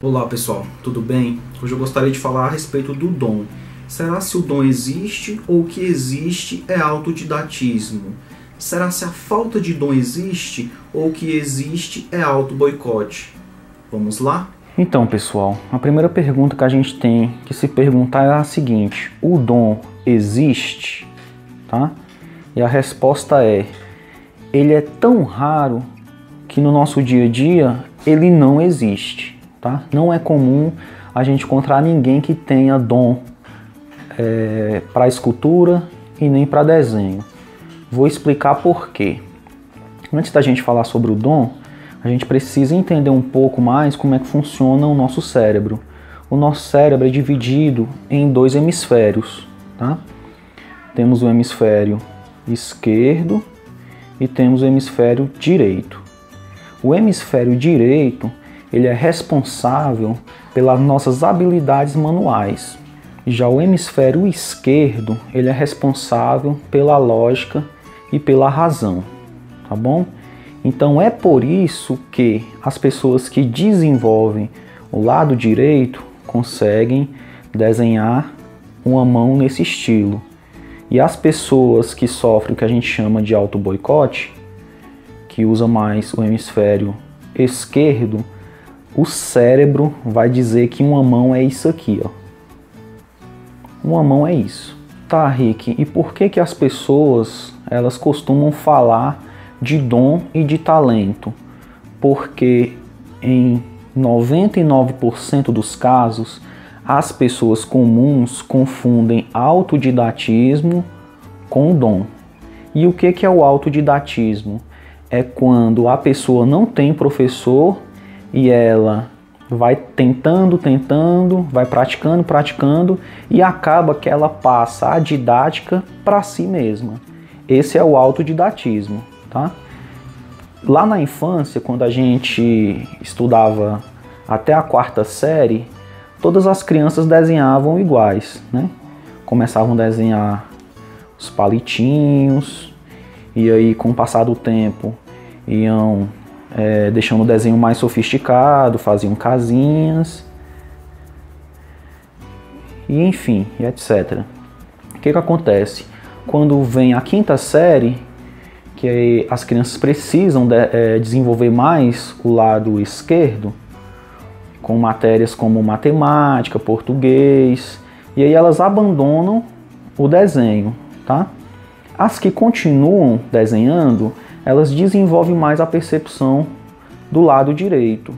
Olá pessoal, tudo bem? Hoje eu gostaria de falar a respeito do dom. Será se o dom existe ou o que existe é autodidatismo? Será se a falta de dom existe ou o que existe é auto-boicote? Vamos lá? Então pessoal, a primeira pergunta que a gente tem que se perguntar é a seguinte: o dom existe? Tá? E a resposta é: ele é tão raro que no nosso dia a dia ele não existe. Tá? Não é comum a gente encontrar ninguém que tenha dom para escultura e nem para desenho. Vou explicar por quê. Antes da gente falar sobre o dom, a gente precisa entender um pouco mais como é que funciona o nosso cérebro. O nosso cérebro é dividido em dois hemisférios. Tá? Temos o hemisfério esquerdo e temos o hemisfério direito. O hemisfério direito ele é responsável pelas nossas habilidades manuais. Já o hemisfério esquerdo, ele é responsável pela lógica e pela razão, tá bom? Então é por isso que as pessoas que desenvolvem o lado direito conseguem desenhar uma mão nesse estilo. E as pessoas que sofrem o que a gente chama de auto-boicote, que usa mais o hemisfério esquerdo, o cérebro vai dizer que uma mão é isso aqui, ó. Uma mão é isso. Tá, Rick, e por que as pessoas elas costumam falar de dom e de talento? Porque em 99% dos casos, as pessoas comuns confundem autodidatismo com dom. E o que é o autodidatismo? É quando a pessoa não tem professor e ela vai tentando, vai praticando e acaba que ela passa a didática para si mesma. Esse é o autodidatismo, tá? Lá na infância, quando a gente estudava até a 4ª série, todas as crianças desenhavam iguais, né? Começavam a desenhar os palitinhos e aí com o passar do tempo iam deixando o desenho mais sofisticado, faziam casinhas, e enfim, e etc. O que acontece? Quando vem a 5ª série, que as crianças precisam desenvolver mais o lado esquerdo, com matérias como matemática, português, e aí elas abandonam o desenho, tá? As que continuam desenhando, elas desenvolvem mais a percepção do lado direito,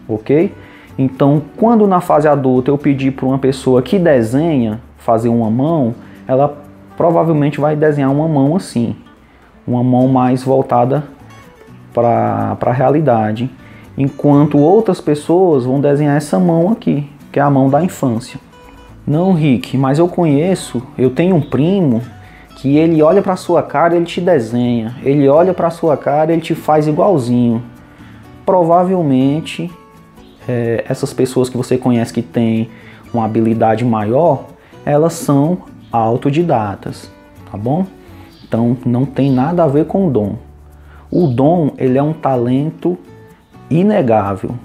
ok? Então, quando na fase adulta eu pedir para uma pessoa que desenha fazer uma mão, ela provavelmente vai desenhar uma mão assim, uma mão mais voltada para a realidade, enquanto outras pessoas vão desenhar essa mão aqui, que é a mão da infância. Não, Rick, mas eu tenho um primo que ele olha para sua cara, ele te desenha. Ele olha para sua cara, ele te faz igualzinho. Provavelmente, essas pessoas que você conhece que têm uma habilidade maior, elas são autodidatas, tá bom? Então, não tem nada a ver com o dom. O dom, ele é um talento inegável.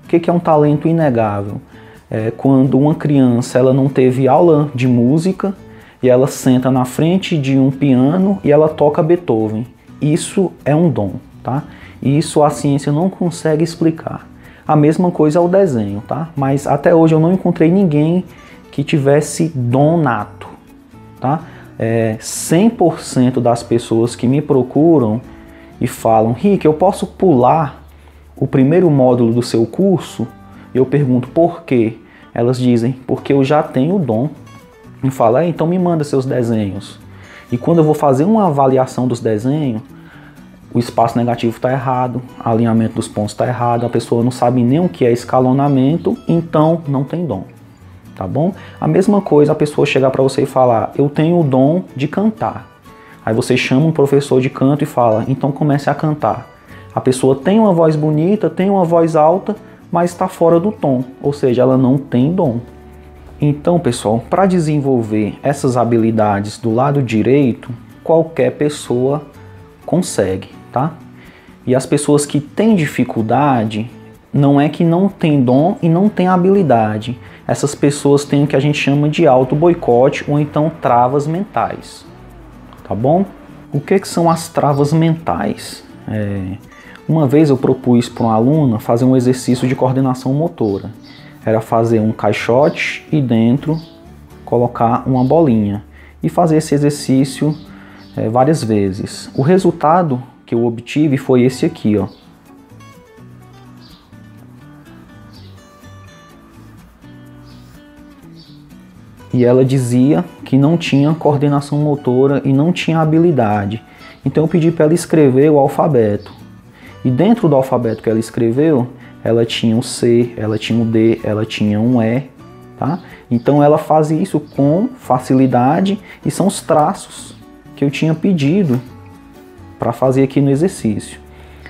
O que é um talento inegável? É quando uma criança ela não teve aula de música, e ela senta na frente de um piano e ela toca Beethoven. Isso é um dom, tá? E isso a ciência não consegue explicar. A mesma coisa é o desenho, tá? Mas até hoje eu não encontrei ninguém que tivesse dom nato, tá? 100% das pessoas que me procuram e falam: Rick, eu posso pular o primeiro módulo do seu curso? Eu pergunto por quê? Elas dizem: porque eu já tenho o dom. E fala: então me manda seus desenhos. E quando eu vou fazer uma avaliação dos desenhos, o espaço negativo está errado, o alinhamento dos pontos está errado, a pessoa não sabe nem o que é escalonamento, então não tem dom, tá bom? A mesma coisa a pessoa chegar para você e falar: eu tenho o dom de cantar. Aí você chama um professor de canto e fala: então comece a cantar. A pessoa tem uma voz bonita, tem uma voz alta, mas está fora do tom, ou seja, ela não tem dom. Então, pessoal, para desenvolver essas habilidades do lado direito, qualquer pessoa consegue, tá? E as pessoas que têm dificuldade, não é que não tem dom e não tem habilidade. Essas pessoas têm o que a gente chama de auto-boicote ou então travas mentais. Tá bom? O que são as travas mentais? Uma vez eu propus para uma aluna fazer um exercício de coordenação motora. Era fazer um caixote e dentro colocar uma bolinha. E fazer esse exercício várias vezes. O resultado que eu obtive foi esse aqui, ó. E ela dizia que não tinha coordenação motora e não tinha habilidade. Então eu pedi para ela escrever o alfabeto. E dentro do alfabeto que ela escreveu, ela tinha um C, ela tinha um D, ela tinha um E, tá? Então ela faz isso com facilidade e são os traços que eu tinha pedido para fazer aqui no exercício.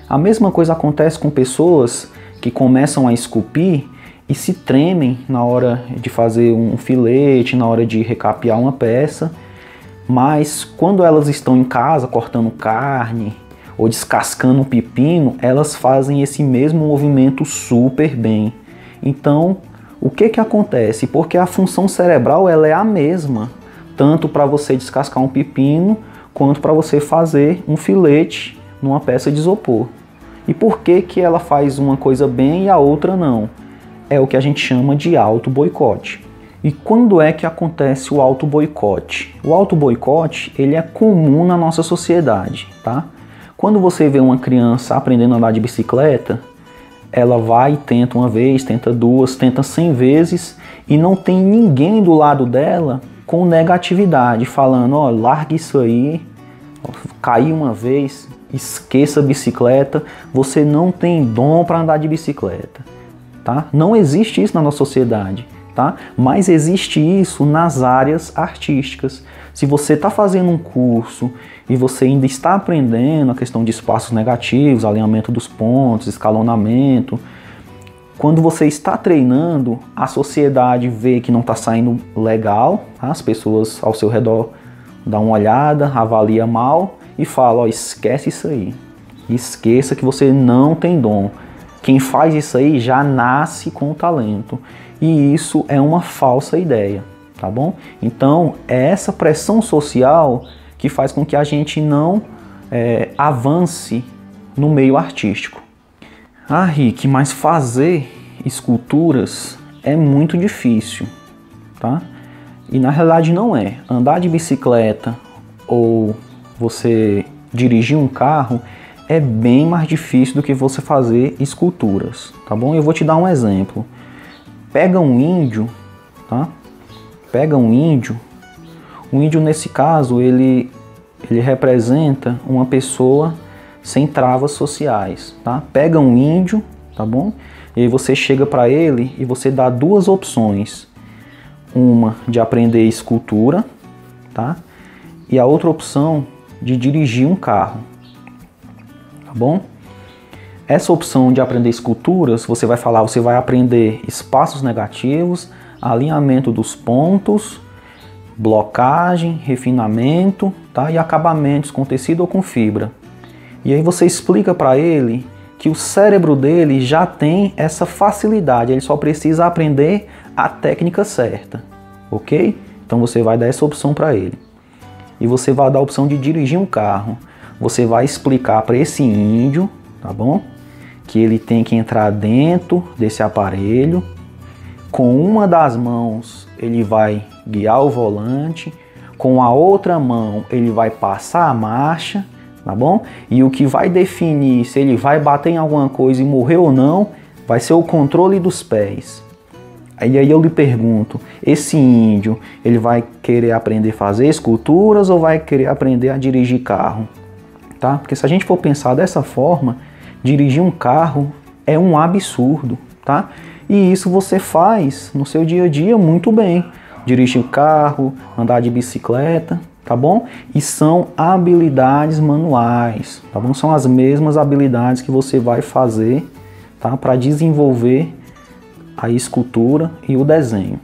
A mesma coisa acontece com pessoas que começam a esculpir e se tremem na hora de fazer um filete, na hora de recapear uma peça, mas quando elas estão em casa cortando carne ou descascando um pepino, elas fazem esse mesmo movimento super bem. Então, o que acontece? Porque a função cerebral ela é a mesma, tanto para você descascar um pepino, quanto para você fazer um filete numa peça de isopor. E por que ela faz uma coisa bem e a outra não? É o que a gente chama de auto-boicote. E quando é que acontece o auto-boicote? O auto-boicote, ele é comum na nossa sociedade, tá? Quando você vê uma criança aprendendo a andar de bicicleta, ela vai e tenta uma vez, tenta duas, tenta 100 vezes e não tem ninguém do lado dela com negatividade, falando, ó, larga isso aí, caiu uma vez, esqueça a bicicleta, você não tem dom para andar de bicicleta. Tá? Não existe isso na nossa sociedade, tá? Mas existe isso nas áreas artísticas. Se você está fazendo um curso e você ainda está aprendendo a questão de espaços negativos, alinhamento dos pontos, escalonamento, quando você está treinando, a sociedade vê que não está saindo legal, tá? As pessoas ao seu redor dão uma olhada, avalia mal e falam, ó, esquece isso aí, esqueça que você não tem dom. Quem faz isso aí já nasce com o talento. E isso é uma falsa ideia, tá bom? Então, é essa pressão social que faz com que a gente não avance no meio artístico. Ah, Rick, mas fazer esculturas é muito difícil, tá? E na realidade não é. Andar de bicicleta ou você dirigir um carro é bem mais difícil do que você fazer esculturas, tá bom? Eu vou te dar um exemplo. Pega um índio, tá? Pega um índio. O índio, nesse caso, ele representa uma pessoa sem travas sociais, tá? Pega um índio, tá bom? E aí você chega para ele e você dá duas opções. Uma de aprender escultura, tá? E a outra opção de dirigir um carro. Tá bom? Essa opção de aprender esculturas, você vai falar, você vai aprender espaços negativos, alinhamento dos pontos, blocagem, refinamento, tá? E acabamentos com tecido ou com fibra. E aí você explica para ele que o cérebro dele já tem essa facilidade, ele só precisa aprender a técnica certa, ok? Então você vai dar essa opção para ele. E você vai dar a opção de dirigir um carro. Você vai explicar para esse índio, tá bom? Que ele tem que entrar dentro desse aparelho. Com uma das mãos ele vai guiar o volante. Com a outra mão ele vai passar a marcha, tá bom? E o que vai definir se ele vai bater em alguma coisa e morrer ou não, vai ser o controle dos pés. E aí eu lhe pergunto, esse índio, ele vai querer aprender a fazer esculturas ou vai querer aprender a dirigir carro? Tá? Porque se a gente for pensar dessa forma, dirigir um carro é um absurdo, tá? E isso você faz no seu dia a dia muito bem. Dirigir carro, andar de bicicleta, tá bom? E são habilidades manuais, tá bom? São as mesmas habilidades que você vai fazer, tá? Para desenvolver a escultura e o desenho.